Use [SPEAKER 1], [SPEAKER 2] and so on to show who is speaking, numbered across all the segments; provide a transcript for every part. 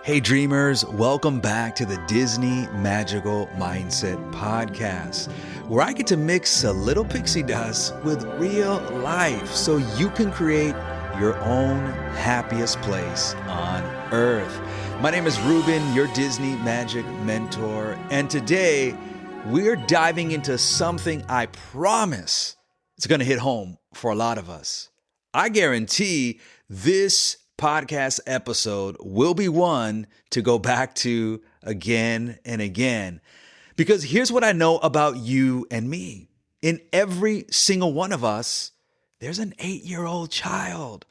[SPEAKER 1] Hey dreamers, welcome back to the Disney Magical Mindset Podcast, where I get to mix a little pixie dust with real life so you can create your own happiest place on earth. My name is Ruben, your Disney Magic mentor, and today we're diving into something I promise it's going to hit home for a lot of us. I guarantee this podcast episode will be one to go back to again and again. Because here's what I know about you and me. In every single one of us, there's an 8-year-old child.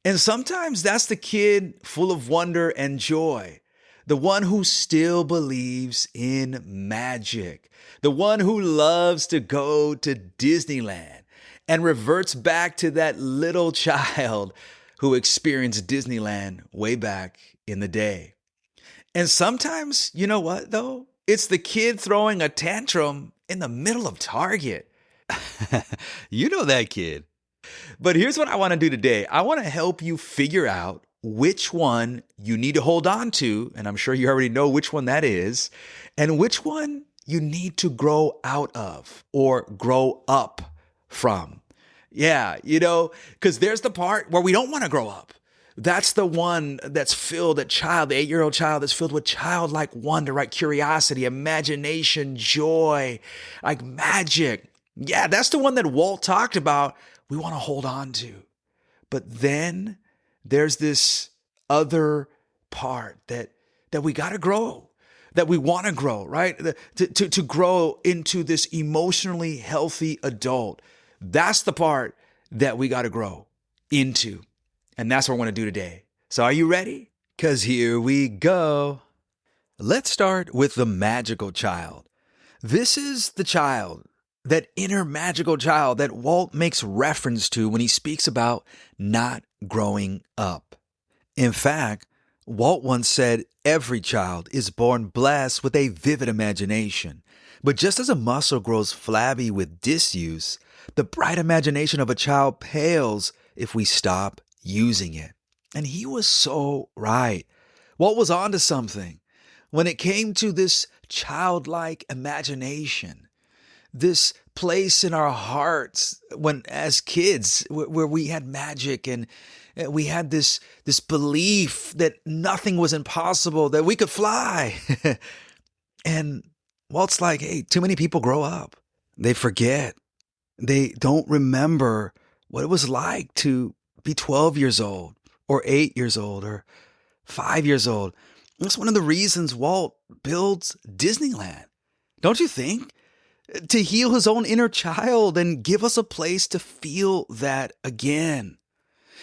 [SPEAKER 1] And sometimes that's the kid full of wonder and joy. The one who still believes in magic. The one who loves to go to Disneyland and reverts back to that little child who experienced Disneyland way back in the day. And sometimes, you know what though? It's the kid throwing a tantrum in the middle of Target. You know that kid. But here's what I want to do today. I want to help you figure out which one you need to hold on to, and I'm sure you already know which one that is, and which one you need to grow out of or grow up from. Yeah, because there's the part where we don't want to grow up. That's the one that's filled, that child, the 8-year-old child that's filled with childlike wonder, right? Curiosity, imagination, joy, like magic. Yeah, that's the one that Walt talked about we want to hold on to. But then there's this other part that we got to grow, that we want to grow, right? To grow into this emotionally healthy adult. That's the part that we got to grow into. And that's what we're going to do today. So are you ready? Because here we go. Let's start with the magical child. This is the child, that inner magical child that Walt makes reference to when he speaks about not growing up. In fact, Walt once said every child is born blessed with a vivid imagination. But just as a muscle grows flabby with disuse, the bright imagination of a child pales if we stop using it. And he was so right. Walt was onto something when it came to this childlike imagination, this place in our hearts when as kids where we had magic and we had this belief that nothing was impossible, that we could fly. And Walt's like, hey, too many people grow up. They forget. They don't remember what it was like to be 12 years old or 8 years old or 5 years old. That's one of the reasons Walt builds Disneyland. Don't you think? To heal his own inner child and give us a place to feel that again.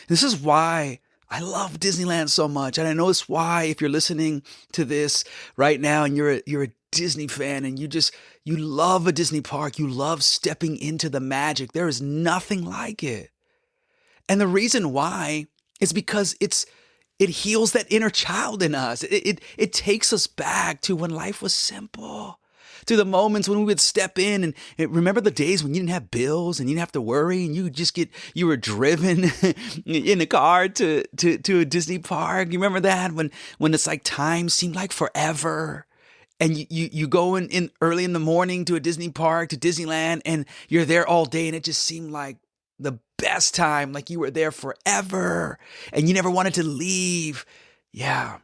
[SPEAKER 1] This is why I love Disneyland so much. And I know it's why if you're listening to this right now and you're a Disney fan and you love a Disney park, you love stepping into the magic. There is nothing like it. And the reason why is because it heals that inner child in us. It takes us back to when life was simple, to the moments when we would step in and remember the days when you didn't have bills and you didn't have to worry and you were driven in a car to a Disney park. You remember that when it's like time seemed like forever. And you go in early in the morning to a Disney park, to Disneyland, and you're there all day and it just seemed like the best time, like you were there forever and you never wanted to leave. Yeah.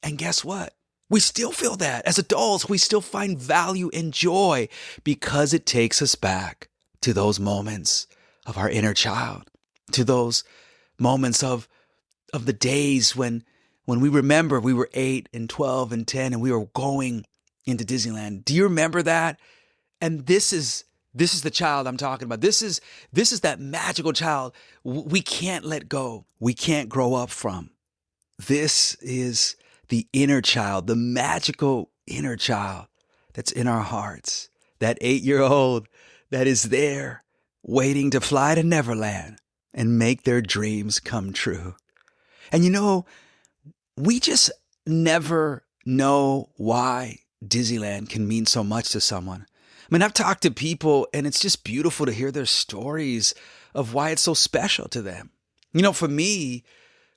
[SPEAKER 1] And guess what? We still feel that as adults. We still find value and joy because it takes us back to those moments of our inner child, to those moments of the days when we remember we were 8 and 12 and 10 and we were going into Disneyland. Do you remember that? And this is the child I'm talking about. This is that magical child we can't let go. We can't grow up from. This is the inner child, the magical inner child that's in our hearts. That 8-year-old that is there waiting to fly to Neverland and make their dreams come true. And we just never know why Disneyland can mean so much to someone. I mean, I've talked to people and it's just beautiful to hear their stories of why it's so special to them. For me,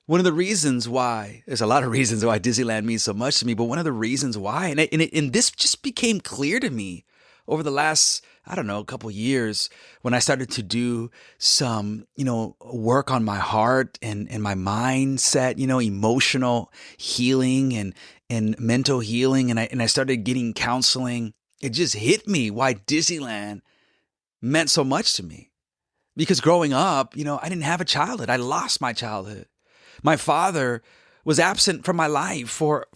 [SPEAKER 1] One of the reasons why, there's a lot of reasons why Disneyland means so much to me, but one of the reasons why, and this just became clear to me over the last, I don't know, a couple of years when I started to do some, work on my heart and my mindset, emotional healing and mental healing. And I started getting counseling. It just hit me why Disneyland meant so much to me. Because growing up, I didn't have a childhood. I lost my childhood. My father was absent from my life for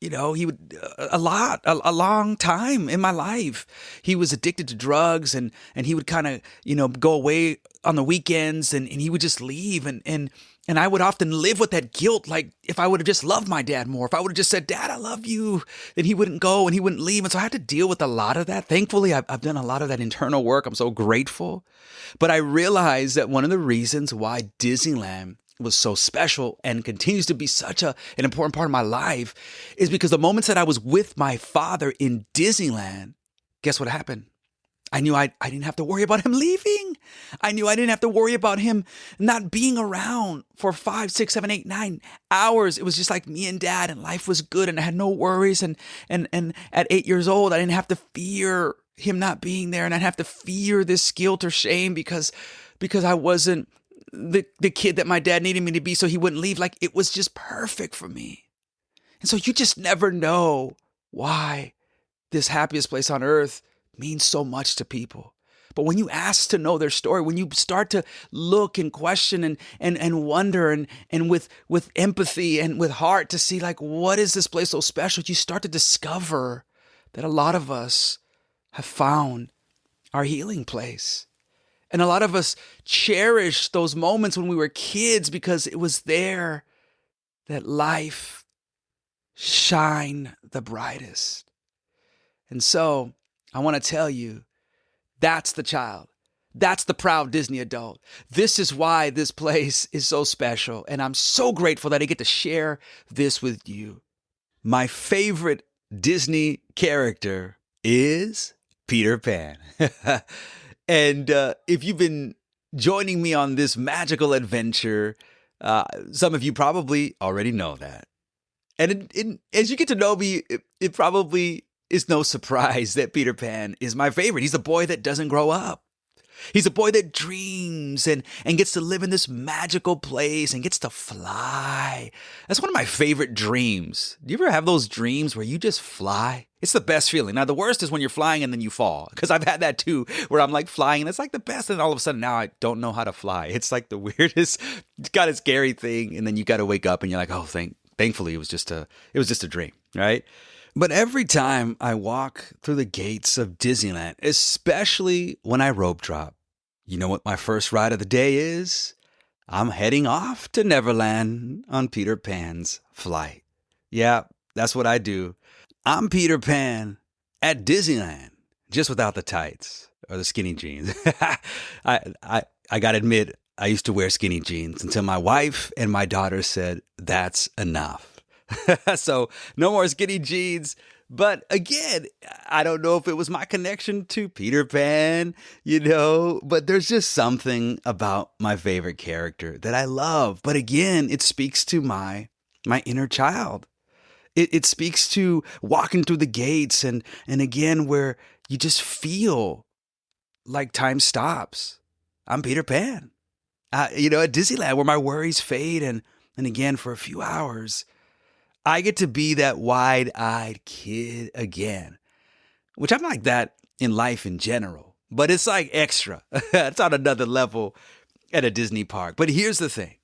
[SPEAKER 1] he would a long time in my life. He was addicted to drugs and he would kind of, go away on the weekends and he would just leave. And I would often live with that guilt. Like if I would have just loved my dad more, if I would have just said, Dad, I love you, then he wouldn't go and he wouldn't leave. And so I had to deal with a lot of that. Thankfully, I've done a lot of that internal work. I'm so grateful. But I realized that one of the reasons why Disneyland was so special and continues to be such an important part of my life is because the moments that I was with my father in Disneyland, guess what happened? I knew I didn't have to worry about him leaving. I knew I didn't have to worry about him not being around for 5, 6, 7, 8, 9 hours. It was just like me and Dad, and life was good and I had no worries. And at 8 years old, I didn't have to fear him not being there, and I'd have to fear this guilt or shame because I wasn't the kid that my dad needed me to be, so he wouldn't leave. Like it was just perfect for me. And so you just never know why this happiest place on earth means so much to people. But when you ask to know their story, when you start to look and question and wonder and with empathy and with heart to see like, what is this place so special? You start to discover that a lot of us have found our healing place. And a lot of us cherish those moments when we were kids because it was there that life shined the brightest. And so I want to tell you, that's the child. That's the proud Disney adult. This is why this place is so special. And I'm so grateful that I get to share this with you. My favorite Disney character is Peter Pan. And if you've been joining me on this magical adventure, some of you probably already know that. And as you get to know me, it probably is no surprise that Peter Pan is my favorite. He's the boy that doesn't grow up. He's a boy that dreams and gets to live in this magical place and gets to fly. That's one of my favorite dreams. Do you ever have those dreams where you just fly? It's the best feeling. Now, the worst is when you're flying and then you fall, because I've had that too, where I'm like flying and it's like the best. And all of a sudden now I don't know how to fly. It's like the weirdest, kind of scary thing. And then you got to wake up and you're like, oh, thankfully it was just a dream, right? But every time I walk through the gates of Disneyland, especially when I rope drop, you know what my first ride of the day is? I'm heading off to Neverland on Peter Pan's flight. Yeah, that's what I do. I'm Peter Pan at Disneyland, just without the tights or the skinny jeans. I got to admit, I used to wear skinny jeans until my wife and my daughter said, that's enough. So no more skinny jeans. But again, I don't know if it was my connection to Peter Pan, but there's just something about my favorite character that I love. But again, it speaks to my inner child. It speaks to walking through the gates and again, where you just feel like time stops. I'm Peter Pan, at Disneyland, where my worries fade. And again, for a few hours, I get to be that wide-eyed kid again, which I'm like that in life in general, but it's like extra. It's on another level at a Disney park. But here's the thing.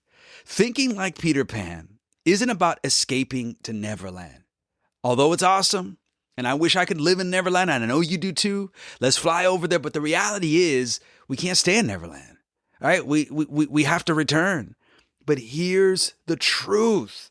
[SPEAKER 1] Thinking like Peter Pan isn't about escaping to Neverland. Although it's awesome, and I wish I could live in Neverland, and I know you do too. Let's fly over there. But the reality is we can't stay in Neverland. All right? We have to return. But here's the truth.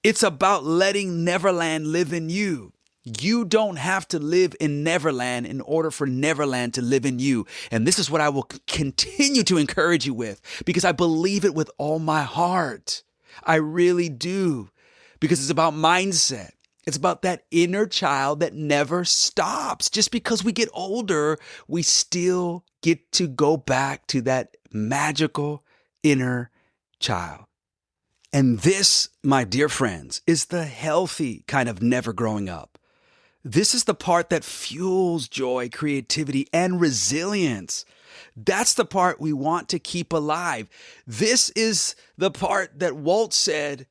[SPEAKER 1] It's about letting Neverland live in you. You don't have to live in Neverland in order for Neverland to live in you. And this is what I will continue to encourage you with, because I believe it with all my heart. I really do. Because it's about mindset. It's about that inner child that never stops. Just because we get older, we still get to go back to that magical inner child. And this, my dear friends, is the healthy kind of never growing up. This is the part that fuels joy, creativity, and resilience. That's the part we want to keep alive. This is the part that Walt said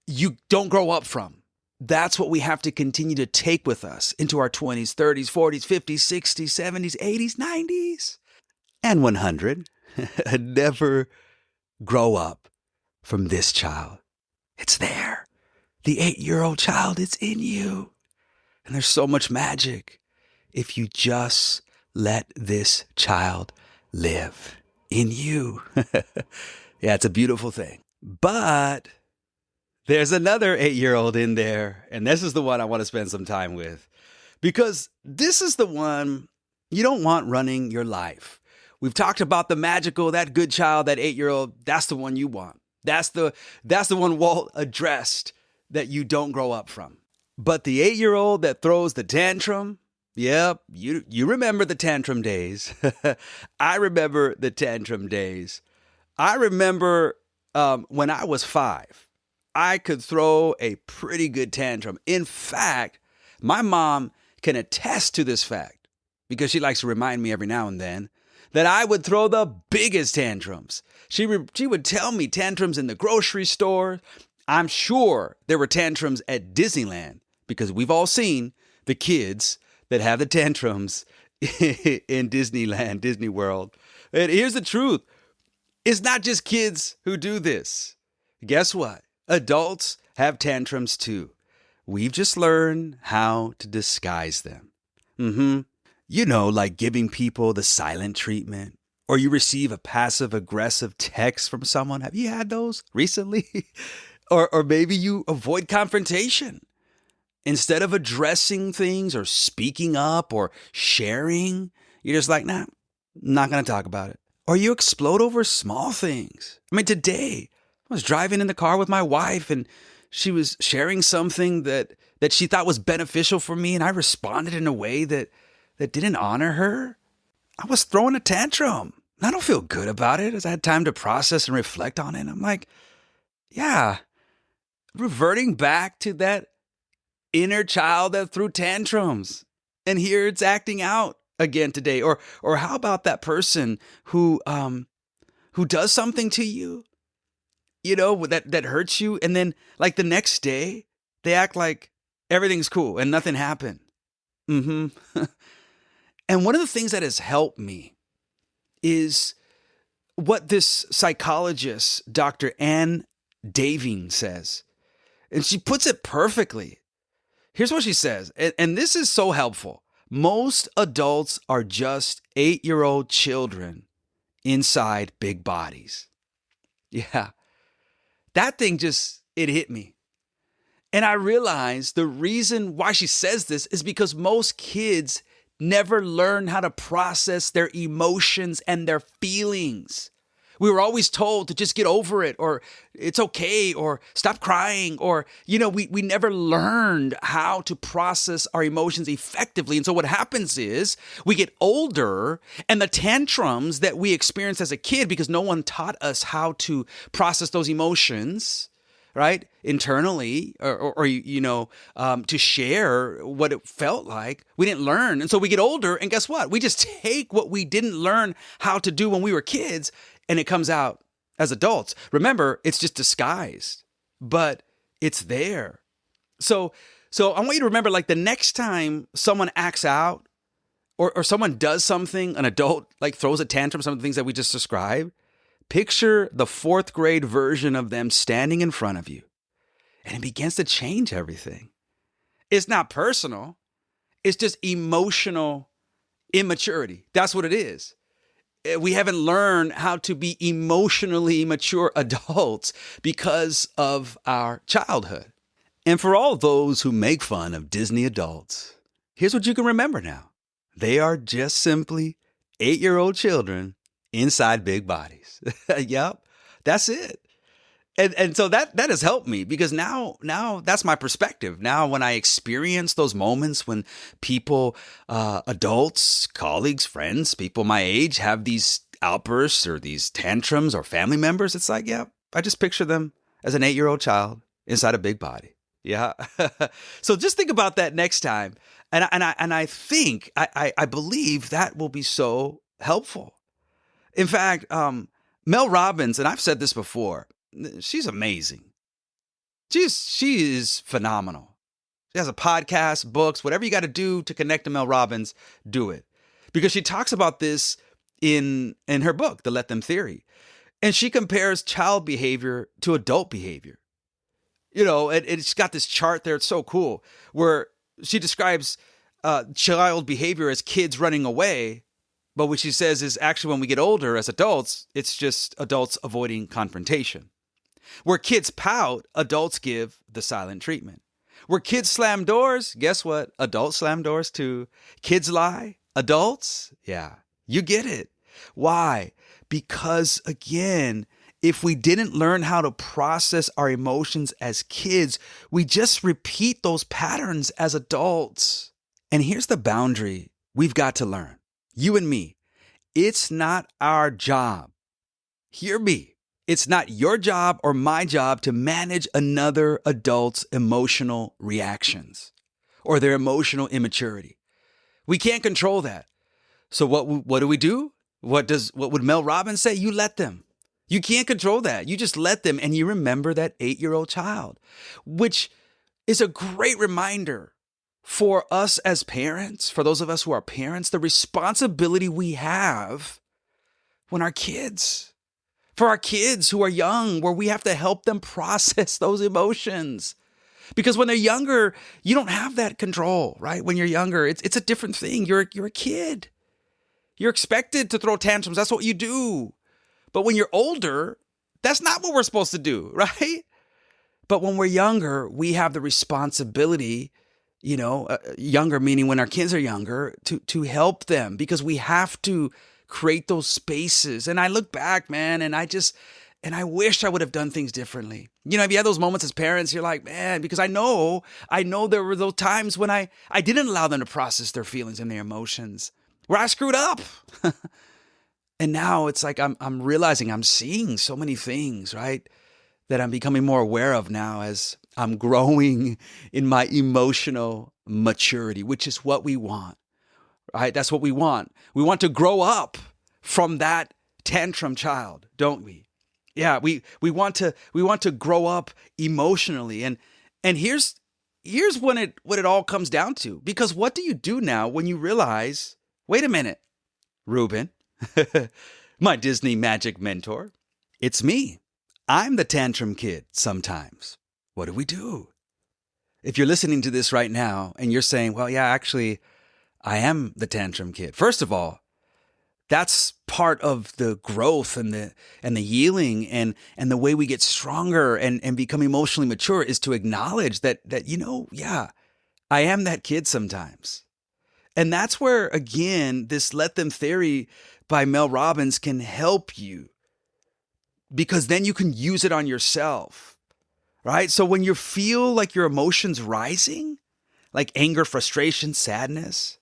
[SPEAKER 1] you don't grow up from. That's what we have to continue to take with us into our 20s, 30s, 40s, 50s, 60s, 70s, 80s, 90s, and 100. Never grow up from this child. It's there. The 8-year-old child is in you. And there's so much magic if you just let this child live in you. Yeah, it's a beautiful thing. But there's another 8-year-old in there, and this is the one I want to spend some time with, because this is the one you don't want running your life. We've talked about the magical, that good child, that 8-year-old. That's the one you want. That's the one Walt addressed that you don't grow up from. But the 8-year-old that throws the tantrum, yep, you remember the tantrum days. I remember the tantrum days. I remember when I was 5, I could throw a pretty good tantrum. In fact, my mom can attest to this fact because she likes to remind me every now and then that I would throw the biggest tantrums. She would tell me tantrums in the grocery store. I'm sure there were tantrums at Disneyland because we've all seen the kids that have the tantrums in Disneyland, Disney World. And here's the truth. It's not just kids who do this. Guess what? Adults have tantrums too. We've just learned how to disguise them. You know, like giving people the silent treatment, or you receive a passive-aggressive text from someone. Have you had those recently? Or maybe you avoid confrontation. Instead of addressing things or speaking up or sharing, you're just like, nah, I'm not going to talk about it. Or you explode over small things. I mean, today, I was driving in the car with my wife and she was sharing something that she thought was beneficial for me, and I responded in a way that didn't honor her. I was throwing a tantrum. I don't feel good about it as I had time to process and reflect on it. I'm like, yeah, reverting back to that inner child that threw tantrums. And here it's acting out again today. Or how about that person who does something to you, you know, that hurts you, and then like the next day they act like everything's cool and nothing happened. And one of the things that has helped me is what this psychologist, Dr. Ann Daving, says. And she puts it perfectly. Here's what she says, and this is so helpful. Most adults are just 8-year-old children inside big bodies. Yeah, that thing it hit me. And I realized the reason why she says this is because most kids never learn how to process their emotions and their feelings. We were always told to just get over it, or it's okay, or stop crying, or, you know, we never learned how to process our emotions effectively. And so what happens is we get older, and the tantrums that we experienced as a kid, because no one taught us how to process those emotions, right, internally, or you know, to share what it felt like, we didn't learn. And so we get older, and guess what? We just take what we didn't learn how to do when we were kids, and it comes out as adults. Remember, it's just disguised, but it's there. So I want you to remember, like, the next time someone acts out or someone does something, an adult like throws a tantrum, some of the things that we just described, picture the 4th grade version of them standing in front of you, and it begins to change everything. It's not personal. It's just emotional immaturity. That's what it is. We haven't learned how to be emotionally mature adults because of our childhood. And for all those who make fun of Disney adults, here's what you can remember now. They are just simply 8-year-old children inside big bodies. Yep, that's it. And so that has helped me, because now that's my perspective. Now, when I experience those moments when people, adults, colleagues, friends, people my age have these outbursts or these tantrums, or family members, it's like, yeah, I just picture them as an 8-year-old child inside a big body. Yeah. So just think about that next time. And I think, I believe that will be so helpful. In fact, Mel Robbins, and I've said this before, she's amazing. She is phenomenal. She has a podcast, books, whatever you got to do to connect to Mel Robbins, do it. Because she talks about this in her book, The Let Them Theory. And she compares child behavior to adult behavior. You know, it's got this chart there. It's so cool, where she describes child behavior as kids running away. But what she says is actually when we get older as adults, it's just adults avoiding confrontation. Where kids pout, adults give the silent treatment. Where kids slam doors, guess what? Adults slam doors too. Kids lie, adults, yeah, you get it. Why? Because again, if we didn't learn how to process our emotions as kids, we just repeat those patterns as adults. And here's the boundary we've got to learn. You and me, it's not our job. Hear me. It's not your job or my job to manage another adult's emotional reactions or their emotional immaturity. We can't control that. So what do we do? What would Mel Robbins say? You let them. You can't control that. You just let them, and you remember that 8-year-old child, which is a great reminder for us as parents, for those of us who are parents, the responsibility we have when our kids, for our kids who are young, where we have to help them process those emotions. Because when they're younger, you don't have that control, right? When you're younger, it's a different thing. You're a kid. You're expected to throw tantrums. That's what you do. But when you're older, that's not what we're supposed to do, right? But when we're younger, we have the responsibility, younger meaning when our kids are younger, to help them, because we have to create those spaces. And I look back, man, and I wish I would have done things differently. You know, if you have those moments as parents, you're like, man, because I know there were those times when I didn't allow them to process their feelings and their emotions, where I screwed up. And now it's like I'm realizing, I'm seeing so many things, right, that I'm becoming more aware of now as I'm growing in my emotional maturity, which is what we want, right? That's what we want. We want to grow up from that tantrum child, don't we? Yeah, we want to grow up emotionally. And here's what it all comes down to. Because what do you do now when you realize, wait a minute, Ruben, my Disney magic mentor, it's me. I'm the tantrum kid sometimes. What do we do? If you're listening to this right now and you're saying, well, yeah, actually, I am the tantrum kid. First of all, that's part of the growth and the healing and the way we get stronger and become emotionally mature is to acknowledge that yeah, I am that kid sometimes. And that's where, again, this Let Them Theory by Mel Robbins can help you, because then you can use it on yourself, right? So when you feel like your emotions rising, like anger, frustration, sadness,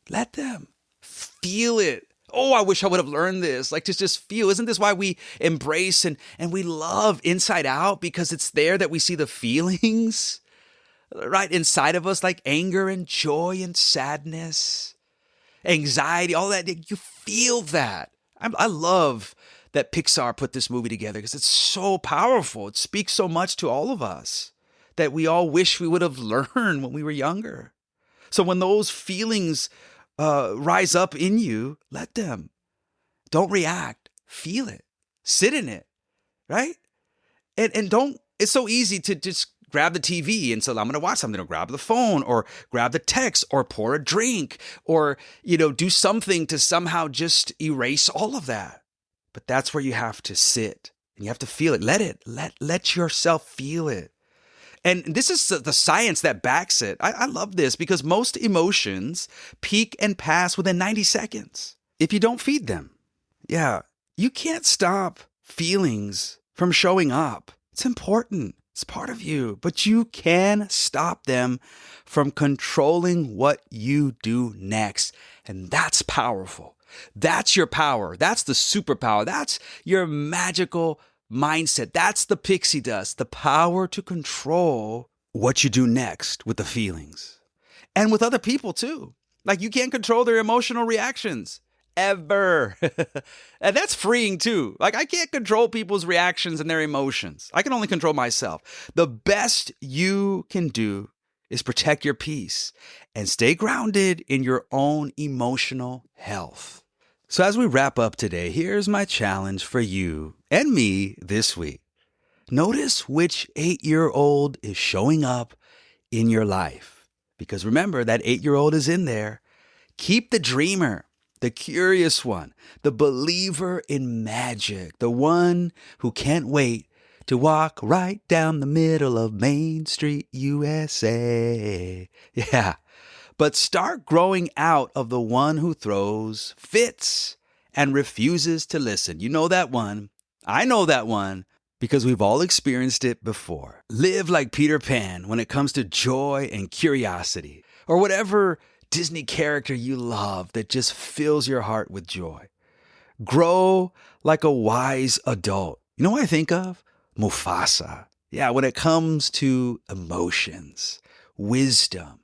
[SPEAKER 1] let them feel it. Oh, I wish I would have learned this. Like to just feel. Isn't this why we embrace and we love Inside Out? Because it's there that we see the feelings right inside of us, like anger and joy and sadness, anxiety, all that. You feel that. I love that Pixar put this movie together because it's so powerful. It speaks so much to all of us that we all wish we would have learned when we were younger. So when those feelings rise up in you, let them. Don't react. Feel it. Sit in it, right? And don't, it's so easy to just grab the TV and say, I'm going to watch something, or grab the phone, or grab the text, or pour a drink, or, do something to somehow just erase all of that. But that's where you have to sit and you have to feel it. Let yourself feel it. And this is the science that backs it. I love this because most emotions peak and pass within 90 seconds if you don't feed them. Yeah, you can't stop feelings from showing up. It's important. It's part of you. But you can stop them from controlling what you do next. And that's powerful. That's your power. That's the superpower. That's your magical mindset. That's the pixie dust, the power to control what you do next with the feelings and with other people too. Like you can't control their emotional reactions ever. And that's freeing too. Like I can't control people's reactions and their emotions. I can only control myself. The best you can do is protect your peace and stay grounded in your own emotional health. So as we wrap up today, here's my challenge for you and me this week. Notice which 8-year-old is showing up in your life. Because remember, that 8-year-old is in there. Keep the dreamer, the curious one, the believer in magic, the one who can't wait to walk right down the middle of Main Street, USA. Yeah. But start growing out of the one who throws fits and refuses to listen. You know that one. I know that one because we've all experienced it before. Live like Peter Pan when it comes to joy and curiosity, or whatever Disney character you love that just fills your heart with joy. Grow like a wise adult. You know what I think of? Mufasa. Yeah, when it comes to emotions, wisdom,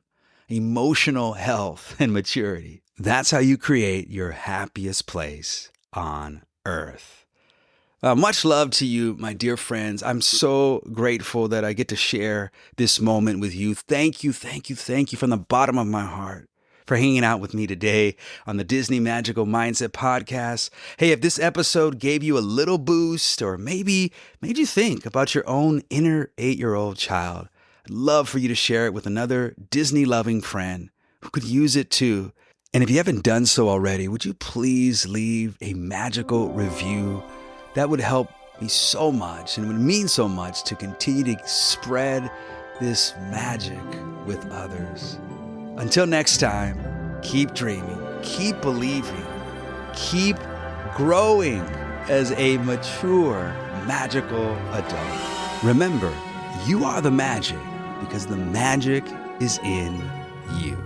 [SPEAKER 1] emotional health, and maturity. That's how you create your happiest place on earth. Much love to you, my dear friends. I'm so grateful that I get to share this moment with you. Thank you from the bottom of my heart for hanging out with me today on the Disney Magical Mindset Podcast. Hey, if this episode gave you a little boost or maybe made you think about your own inner 8-year-old child, I'd love for you to share it with another Disney-loving friend who could use it too. And if you haven't done so already, would you please leave a magical review? That would help me so much and would mean so much to continue to spread this magic with others. Until next time, keep dreaming, keep believing, keep growing as a mature, magical adult. Remember, you are the magic because the magic is in you.